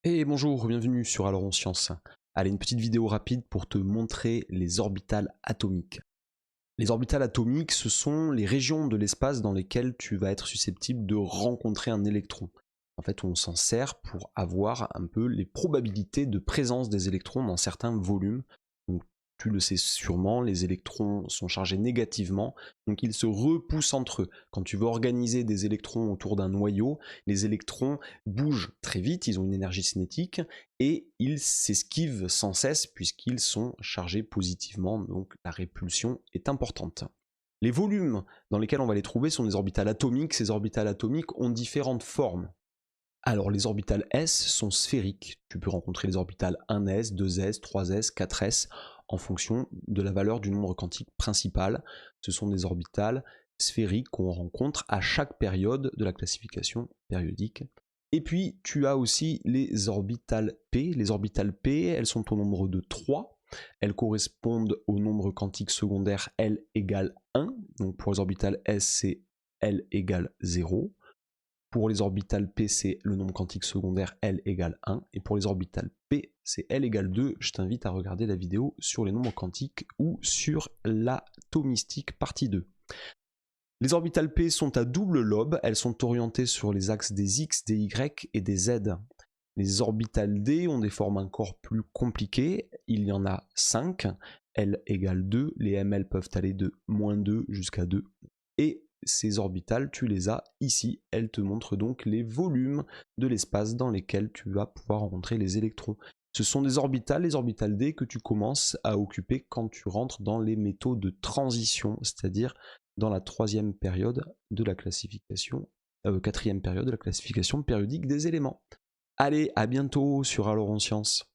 Et bonjour, bienvenue sur Alors on Science. Allez, une petite vidéo rapide pour te montrer les orbitales atomiques. Les orbitales atomiques, ce sont les régions de l'espace dans lesquelles tu vas être susceptible de rencontrer un électron. En fait, on s'en sert pour avoir un peu les probabilités de présence des électrons dans certains volumes. Donc, tu le sais sûrement, les électrons sont chargés négativement, donc ils se repoussent entre eux. Quand tu veux organiser des électrons autour d'un noyau, les électrons bougent très vite, ils ont une énergie cinétique, et ils s'esquivent sans cesse puisqu'ils sont chargés positivement, donc la répulsion est importante. Les volumes dans lesquels on va les trouver sont des orbitales atomiques. Ces orbitales atomiques ont différentes formes. Alors les orbitales S sont sphériques. Tu peux rencontrer les orbitales 1s, 2s, 3s, 4s en fonction de la valeur du nombre quantique principal. Ce sont des orbitales sphériques qu'on rencontre à chaque période de la classification périodique. Et puis tu as aussi les orbitales P. Les orbitales P, elles sont au nombre de 3. Elles correspondent au nombre quantique secondaire L égale 1. Donc pour les orbitales S, c'est L égale 0. Pour les orbitales P, c'est le nombre quantique secondaire L égale 1. Et pour les orbitales P, c'est L égale 2. Je t'invite à regarder la vidéo sur les nombres quantiques ou sur l'atomistique partie 2. Les orbitales P sont à double lobe. Elles sont orientées sur les axes des X, des Y et des Z. Les orbitales D ont des formes encore plus compliquées. Il y en a 5. L égale 2. Les ML peuvent aller de -2 jusqu'à 2. Et ces orbitales, tu les as ici. Elles te montrent donc les volumes de l'espace dans lesquels tu vas pouvoir rencontrer les électrons. Ce sont des orbitales, les orbitales D, que tu commences à occuper quand tu rentres dans les métaux de transition, c'est-à-dire dans la troisième période de la classification, quatrième période de la classification périodique des éléments. Allez, à bientôt sur Alors en Science.